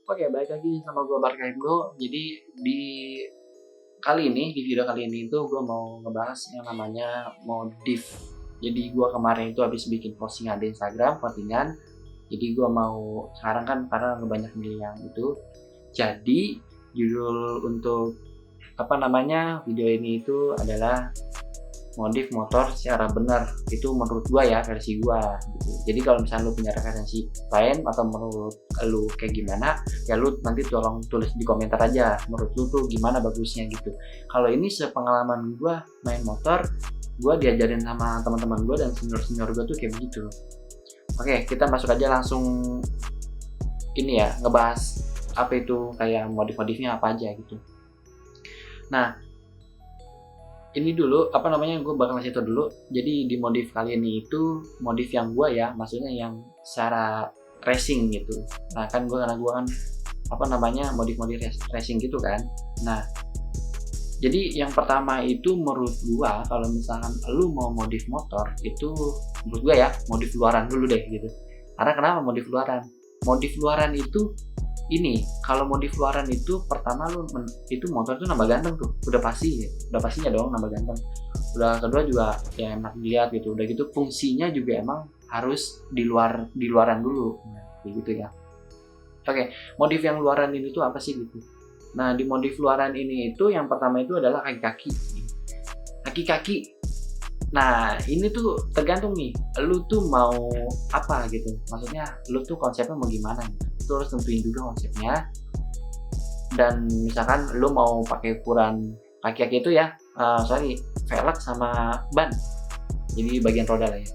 Oke, balik lagi sama gue Barka Ibnu. Jadi di di video kali ini tuh gue mau ngebahas yang namanya modif. Jadi gue kemarin itu habis bikin postingan di Instagram, postingan. Jadi gue mau sekarang kan karena banyak milih yang itu. Jadi judul untuk video ini itu adalah modif motor secara benar. Itu menurut gua ya, versi gua gitu. Jadi kalau misalnya lu punya referensi lain atau menurut lu kayak gimana, ya lu nanti tolong tulis di komentar aja menurut lu tuh gimana bagusnya gitu. Kalau ini sepengalaman gua main motor, gua diajarin sama teman-teman gua dan senior gua tuh kayak begitu. Oke, kita masuk aja langsung ini ya, ngebahas apa itu kayak modif-modifnya apa aja gitu. Nah, ini dulu gue bakal ngasih tau dulu. Jadi di modif kali ini itu modif yang gue ya, maksudnya yang secara racing gitu. Nah kan karena gue kan modif racing gitu kan. Nah jadi yang pertama itu menurut gue, kalau misalkan lu mau modif motor itu menurut gue ya modif luaran dulu deh gitu. Karena kenapa modif luaran? Modif luaran itu kalau modif luaran itu pertama itu motor tuh nambah ganteng tuh, udah pastinya dong nambah ganteng. Udah kedua juga ya enak dilihat gitu. Udah gitu fungsinya juga emang harus di luaran dulu, kayak gitu ya. Oke, modif yang luaran ini tuh apa sih gitu? Nah di modif luaran ini itu yang pertama itu adalah kaki-kaki. Nah ini tuh tergantung nih, lu tuh mau apa gitu. Maksudnya lu tuh konsepnya mau gimana gitu. Itu harus tentuin juga konsepnya. Dan misalkan lu mau pakai ukuran kaki-kaki itu ya, velg sama ban. Jadi bagian roda lah ya.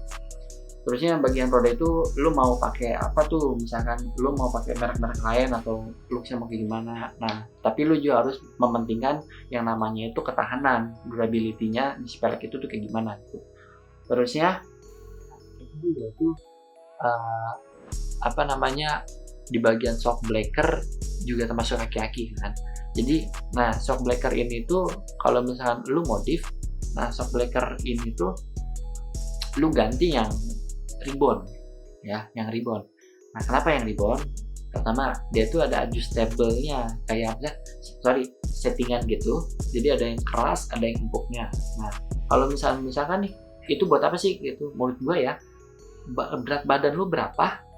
Terusnya bagian roda itu lu mau pakai apa tuh? Misalkan lu mau pakai merek-merek lain atau looknya mau kayak gimana. Nah, tapi lu juga harus mementingkan yang namanya itu ketahanan, durability-nya di si velg itu tuh kayak gimana gitu. Terusnya itu juga tuh di bagian shock breaker juga termasuk kaki-kaki kan. Jadi shock breaker ini tuh kalau misalkan lu modif, shock breaker ini tuh lu ganti yang ribbon ya, yang ribbon. Nah kenapa yang ribbon? Pertama dia tuh ada adjustable-nya, kayak settingan gitu. Jadi ada yang keras, ada yang empuknya. Nah kalau misalkan nih itu buat apa sih gitu? Menurut gue ya, berat badan lu berapa,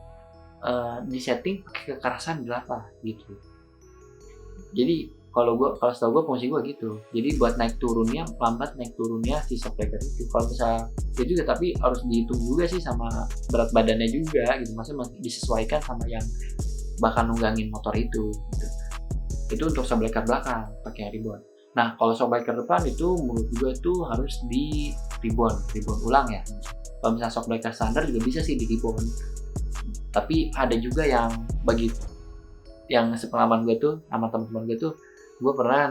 di setting pakai kekerasan berapa gitu. Jadi kalau setahu gue fungsi gue gitu. Jadi buat naik turunnya si shock breaker itu. Kalau misalnya itu juga, tapi harus dihitung juga sih sama berat badannya juga gitu. Maksudnya disesuaikan sama yang bakal nunggangin motor itu gitu. Itu untuk shock breaker belakang pakai ribbon. Nah kalau shock breaker depan itu menurut gue tuh harus di ribbon ulang ya. Kalau misalnya shock breaker standar juga bisa sih di ribbon. Tapi ada juga yang sepengalaman gue tuh sama teman-teman gue tuh, gue pernah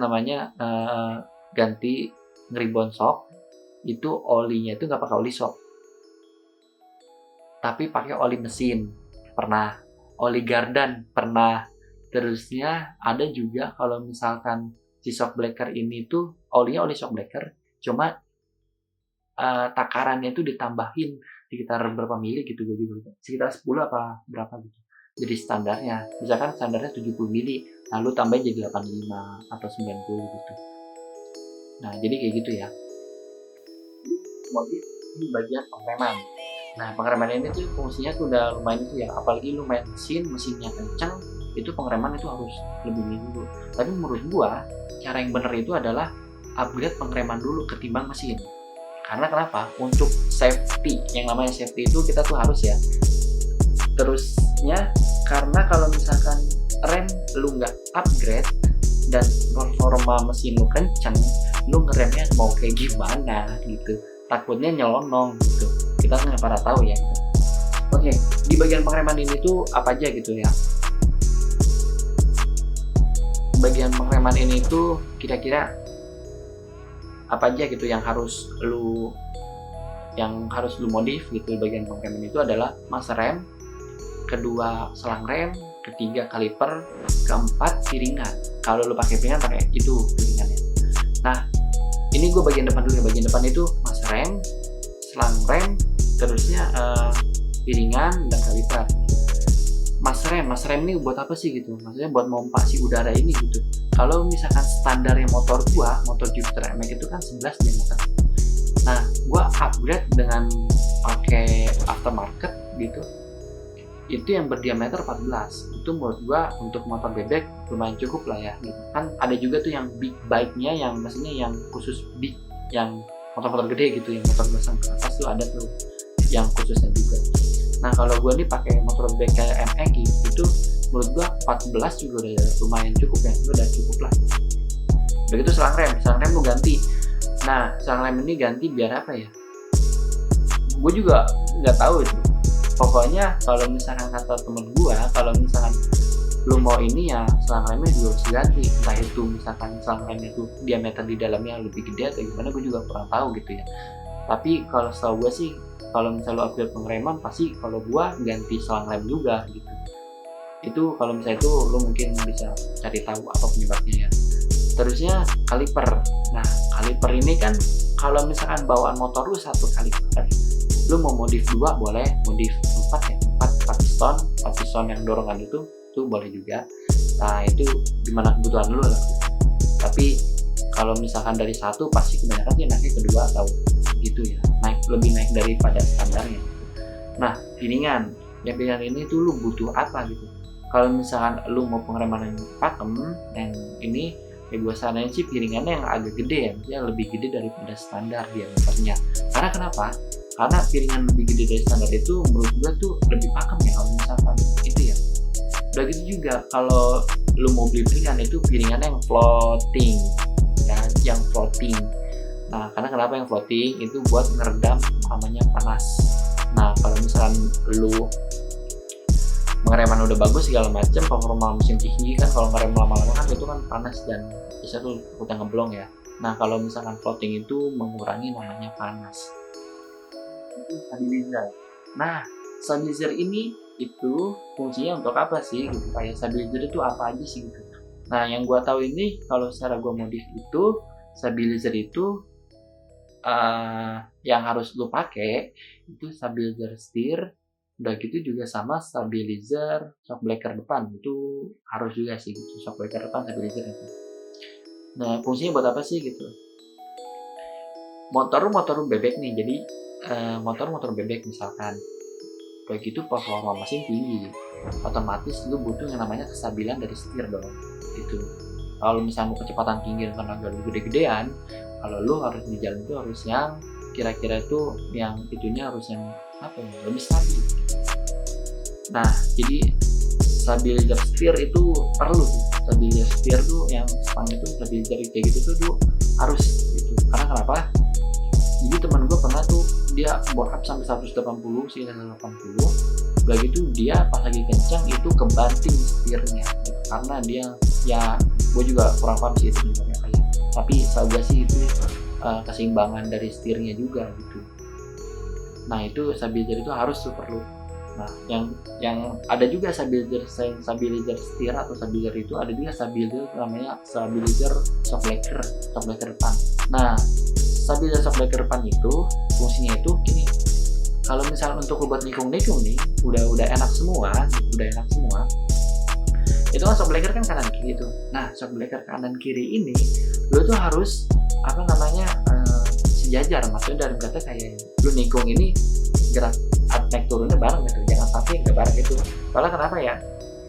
ganti ngeribon shock itu, olinya itu nggak pakai oli shock tapi pakai oli mesin, pernah oli gardan pernah. Terusnya ada juga kalau misalkan si shock breaker ini tuh olinya oli shock breaker, cuma takarannya itu ditambahin sekitar berapa mili gitu, gue juga sekitar 10 apa berapa gitu. Jadi standarnya, misalkan standarnya 70 mili, lalu tambahin jadi 85 atau 90 gitu. Nah jadi kayak gitu ya. Modif ini bagian pengereman. Nah pengereman ini tuh fungsinya tuh udah lumayan itu ya, apalagi lu main mesinnya kencang, itu pengereman itu harus lebih dulu. Tapi menurut gua cara yang bener itu adalah upgrade pengereman dulu ketimbang mesin. Karena kenapa? Untuk safety, yang namanya safety itu kita tuh harus ya. Terusnya karena kalau misalkan rem lu nggak upgrade dan performa mesin lu kencang, lu ngeremnya mau kayak gimana gitu, takutnya nyelonong gitu. Kita nggak pada tahu ya. Oke, di bagian pengereman ini tuh apa aja gitu ya. Bagian pengereman ini tuh kira-kira apa aja gitu yang harus lu modif gitu. Bagian pengereman itu adalah mas rem, kedua selang rem, ketiga kaliper, keempat piringan. Kalau lu pakai piringan, pakai itu piringannya. Nah ini gue bagian depan dulu ya. Bagian depan itu mas rem, selang rem, terusnya piringan dan kaliper. Mas rem ini buat apa sih gitu, maksudnya buat memompa si udara ini gitu. Kalau misalkan standarnya motor Jupiter MX itu kan 11 diameter. Nah gua upgrade dengan pakai aftermarket gitu, itu yang berdiameter 14. Itu menurut gua untuk motor bebek lumayan cukup lah ya gitu. Kan ada juga tuh yang big bike-nya, yang maksudnya yang khusus big, yang motor-motor gede gitu, yang motor besar ke atas tuh ada tuh yang khususnya juga. Nah kalau gue nih pakai motor bebek kayak MX itu menurut gue 14 juga udah lumayan cukup ya, udah cukup lah. Begitu selang rem gue ganti. Nah selang rem ini ganti biar apa ya, gue juga nggak tahu itu. Pokoknya kalau misalkan kata temen gue, kalau misalkan lu mau ini ya selang remnya juga harus ganti. Entah itu misalkan selang remnya itu diameter di dalamnya lebih gede atau gimana, gue juga kurang tahu gitu ya. Tapi kalau setahu gue sih, kalau misalnya lo upgrade pengereman, pasti kalau gua ganti selang rem juga gitu. Itu kalau misalnya itu lo mungkin bisa cari tahu apa penyebabnya ya. Terusnya kaliper. Nah kaliper ini kan kalau misalkan bawaan motor lu satu kaliper, lu mau modif 2 boleh, modif 4 ya, 4 piston yang dorongan itu tuh boleh juga. Nah itu gimana kebutuhan lu lah. Tapi kalau misalkan dari satu, pasti kebanyakan sih naiknya kedua atau gitu ya, lebih naik daripada standarnya. Nah piringan ini tuh lu butuh apa gitu. Kalau misalkan lu mau pengereman yang pakem, yang ini ya gue saranin sih piringannya yang agak gede ya, maksudnya lebih gede daripada standar diameternya. Karena kenapa? Karena piringan lebih gede dari standar itu menurut gue tuh lebih pakem ya kalau misalkan itu ya. Udah gitu juga kalau lu mau beli piringan itu piringannya yang floating ya, yang floating. Nah karena kenapa yang floating itu buat ngeredam namanya panas. Nah kalau misalkan lu pengereman udah bagus segala macam, performa mesin tinggi kan, kalau ngerem lama-lama kan itu kan panas dan bisa tuh udah ngeblong ya. Nah kalau misalkan floating itu mengurangi namanya panas. Itu stabilizer. Nah stabilizer ini itu fungsinya untuk apa sih gitu, kayak stabilizer itu apa aja sih gitu. Nah yang gua tahu ini kalau secara gua modif itu stabilizer itu yang harus lu pakai itu stabilizer setir. Udah gitu juga sama stabilizer shock breaker depan, itu harus juga sih gitu, shock breaker depan, stabilizer itu. Nah fungsinya buat apa sih gitu, motor bebek nih, jadi motor bebek misalkan udah gitu performa mesin tinggi, otomatis lu butuh yang namanya kestabilan dari setir dong gitu. Kalau misalnya mau kecepatan tinggi dan tenaga lu gede-gedean, kalau lu harus di jalan itu harus yang kira-kira itu yang itunya harus yang apa ya, lebih stabil. Nah jadi stabilizer setir itu perlu. Stabilizer setir tuh yang spang itu stabilizer kayak gitu tuh harus gitu. Karena kenapa? Jadi teman gue pernah tuh dia bore up sampai 180 sih, 180. Udah gitu dia pas lagi kencang itu kebanting setirnya gitu. Karena dia ya gue juga kurang paham sih itu sebenarnya kayak, tapi saya sih itu keseimbangan dari setirnya juga gitu. Nah itu stabilizer itu harus tuh perlu. Nah yang ada juga stabilizer setir atau stabilizer itu ada juga stabilizer namanya stabilizer shock breaker depan. Nah stabilizer shock breaker depan itu fungsinya itu gini, kalau misalnya untuk buat nikung nih udah enak semua, itu kan shock breaker kan kanan kiri itu. Nah shock breaker kanan kiri ini lo tuh harus apa namanya sejajar, maksudnya dalam kata kayak lu nikung ini gerak naik turunnya bareng gitu, jangan sampai nggak bareng gitu. Soalnya kenapa ya,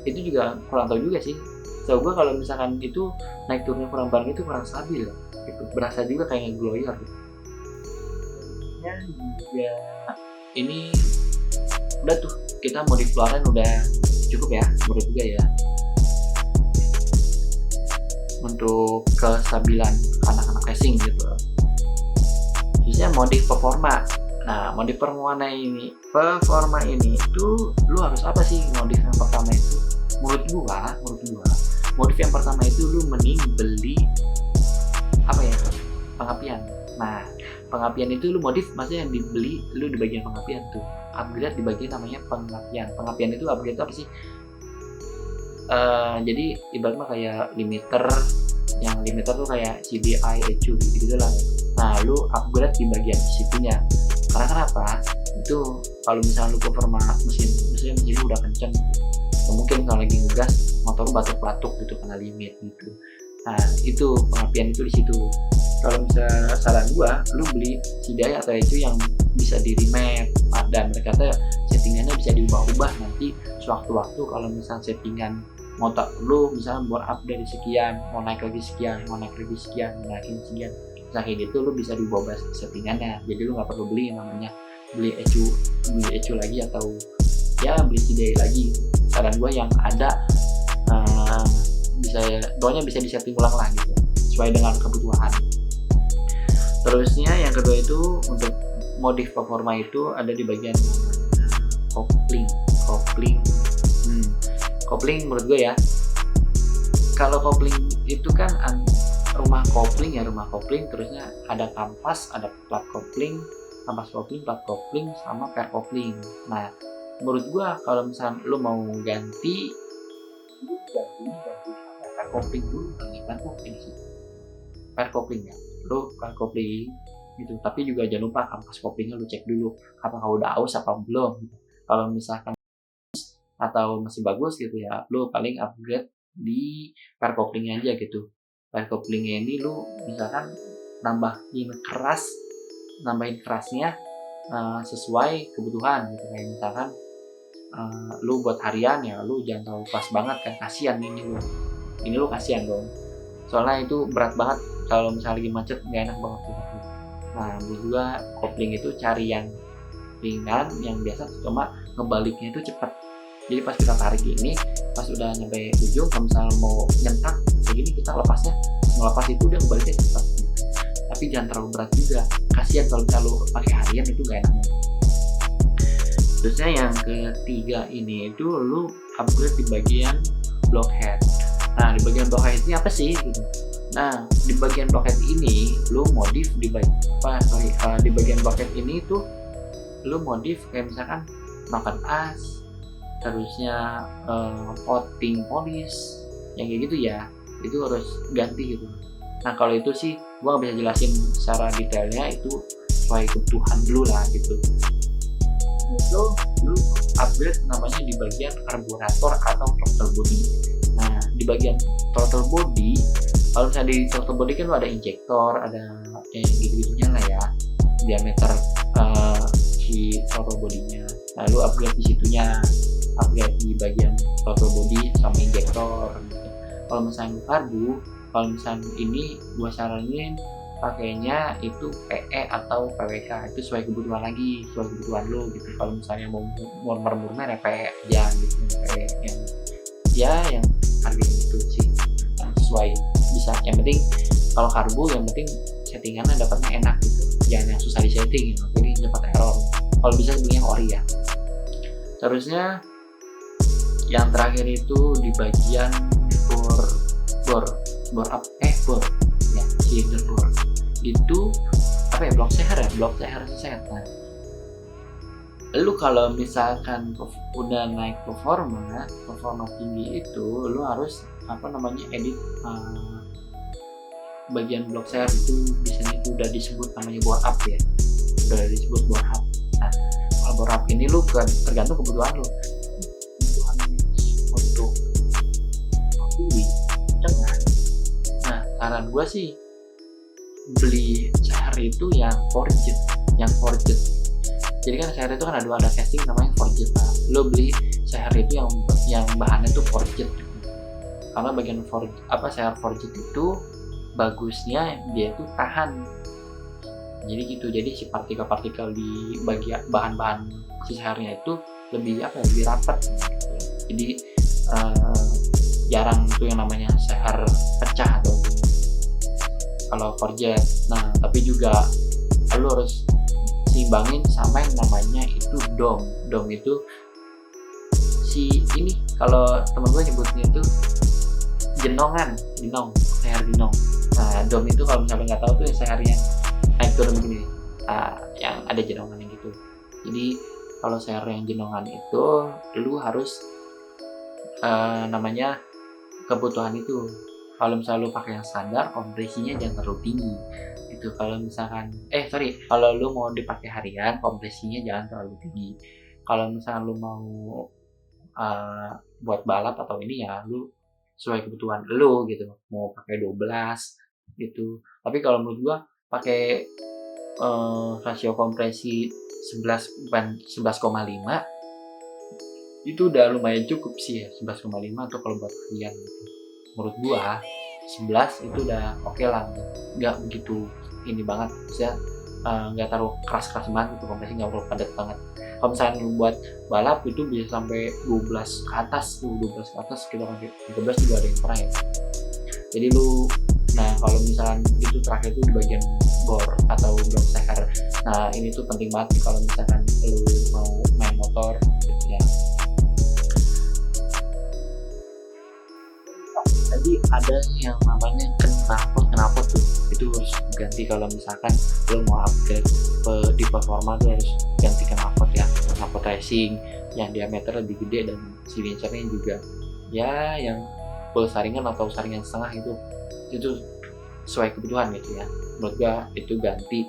itu juga kurang tahu juga sih. So gue kalau misalkan itu naik turunnya kurang bareng itu kurang stabil gitu, berasa juga kayak nge-gloyer gitu. Ya juga ini udah tuh kita modif luaran udah cukup ya menurut juga ya untuk kestabilan anak-anak racing gitu. Biasanya modif performa. Nah modif performa ini itu lu harus apa sih modif yang pertama itu? Menurut gua modif yang pertama itu lu mending beli apa ya, pengapian. Nah pengapian itu lu modif, maksudnya yang dibeli lu di bagian pengapian tuh, upgrade di bagian namanya pengapian itu upgrade itu apa sih? Jadi ibaratnya kayak limiter, yang limiter tuh kayak CDI, ECU gitu lah. Nah lu upgrade di bagian situnya. Karena kenapa? Itu kalau misalnya lu performa mesin udah kenceng, mungkin kalau lagi ngegas motor batuk-batuk gitu kena limit gitu. Nah itu pengapian itu di situ. Kalau misalnya saran gua, lu beli CDI atau ECU yang bisa di remap, dan mereka tuh settingannya bisa diubah-ubah nanti sewaktu-waktu. Kalau misalnya settingan motor lu misalnya buat up dari sekian, mau naik lagi sekian, mau naik lagi sekian, naikin sekian, nah kayak gitu lu bisa diubah settingannya. Jadi lu nggak perlu beli yang namanya beli ECU lagi atau ya beli CDI lagi. Saran gua yang ada pokoknya bisa disetting ulang lah gitu sesuai dengan kebutuhan. Terusnya yang kedua itu untuk modif performa itu ada di bagian kopling. Kopling menurut gue ya, kalau kopling itu kan rumah kopling, terusnya ada kampas, ada plat kopling, plat kopling, sama pair kopling. Nah menurut gue kalau misalnya lu mau ganti pair kopling dulu, pair kopling ya, lu pair kopling gitu. Tapi juga jangan lupa kampas koplingnya lu cek dulu apakah udah aus apa belum gitu. Kalau misalkan atau masih bagus gitu ya, lu paling upgrade di pair koplingnya aja gitu. Pair koplingnya ini lu misalkan nambahin kerasnya sesuai kebutuhan gitu. Kayak misalkan lu buat harian ya lu jangan terlalu keras banget kan, kasihan ini lu kasihan dong, soalnya itu berat banget kalau misalnya lagi macet, nggak enak banget gitu. Nah menurut gua kopling itu cari yang ringan, yang biasa cuma ngebaliknya itu cepat. Jadi pas kita tarik ini, pas udah nyampe ujung, kalau misalnya mau nyentak kayak gini, kita ngelepas itu udah ngebaliknya cepat gitu. Tapi jangan terlalu berat juga, kasihan kalau misalnya lu pakai harian itu nggak enak. Terusnya yang ketiga ini itu lu upgrade di bagian blockhead. Nah di bagian blockhead ini apa sih gitu? Nah di bagian blockhead ini lu modif di bagian blockhead ini tuh lu modif kayak misalkan makan as, terusnya coating polis yang kayak gitu ya, itu harus ganti gitu. Nah kalau itu sih gua nggak bisa jelasin secara detailnya, itu sesuai kebutuhan dulu lah gitu. Itu lu upgrade namanya di bagian karburator atau throttle body. Nah di bagian throttle body, kalau misalnya di throttle body kan ada injektor, ada gitu-gitunya lah ya, diameter si throttle bodinya. Nah lu upgrade di situnya, upgrade di bagian throttle body sama injektor gitu. Kalau misalnya kalau misalnya ini gua saranin pakainya itu PE atau PWK, itu sesuai kebutuhan lu gitu. Kalau misalnya mau murmer ya PE aja gitu, PE yang harganya itu sih yang sesuai bisa. Yang penting kalau karbu yang penting settingannya dapatnya enak gitu, jangan yang susah disetting gitu, jadi cepat error. Kalau bisa beli yang ori ya. Terusnya yang terakhir itu di bagian bor cylinder bor itu apa ya, blok seher. Nah lu kalau misalkan udah naik performa tinggi itu lu harus edit bagian blok seher itu. Biasanya itu udah disebut namanya bore up ya, udah disebut bore up. Nah kalau bore up ini lu tergantung kebutuhan lu, untuk tinggi kencang. Nah saran gue sih beli seher itu yang forged. Jadi kan seher itu kan ada casing namanya forged. Nah lo beli seher itu yang bahannya tuh forged, karena bagian seher forged itu bagusnya dia tuh tahan. Jadi gitu, jadi si partikel di bagian bahan-bahan si sehernya itu lebih rapat gitu. Jadi jarang tuh yang namanya seher pecah atau kalau forget. Nah tapi juga lu harus seimbangin sama yang namanya itu dom itu kalau temen gue nyebutnya itu seher jenong. Nah dom itu kalau misalnya nggak tahu tuh seher yang naik turun begini, yang ada jenongannya gitu. Jadi kalau seher yang jenongan itu lu harus kebutuhan itu. Kalau misalnya lu pakai yang standar, kompresinya jangan terlalu tinggi gitu. Kalau misalkan kalau lu mau dipakai harian, kompresinya jangan terlalu tinggi. Kalau misalkan lu mau buat balap atau ini ya lu sesuai kebutuhan lu gitu, mau pakai 12 gitu. Tapi kalau menurut gua pakai, rasio kompresi 11 bukan 11,5 itu udah lumayan cukup sih ya, 11,5 tuh kalau buat harian gitu. Menurut gua 11 itu udah oke lah, nggak begitu ini banget, maksudnya nggak terlalu keras-keras banget gitu, kompresi nggak terlalu padat banget. Kalau misalnya lu buat balap itu bisa sampai 12 ke atas tuh, 12 ke atas kita pakai 13 juga ada yang pernah ya. Jadi lu, nah kalau misalkan itu terakhir itu bagian bor atau block seher. Nah ini tuh penting banget nih kalau misalkan lu mau main motor gitu ya. Tadi ada yang namanya knalpot tuh, itu harus ganti kalau misalkan lo mau upgrade di performa tuh harus ganti knalpot ya, knalpot racing yang diameter lebih gede dan silincernya juga ya yang full saringan atau saringan setengah itu sesuai kebutuhan gitu ya. Menurut gua itu ganti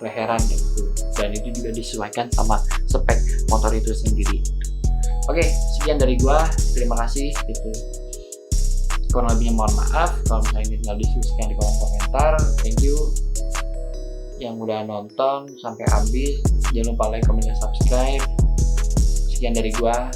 leheran gitu, dan itu juga disesuaikan sama spek motor itu sendiri. Oke, sekian dari gua, terima kasih gitu. Kurang lebihnya mohon maaf kalau misalnya ini tinggal diskusikan di kolom komentar. Thank you yang udah nonton sampai habis. Jangan lupa like, comment, dan subscribe. Sekian dari gua.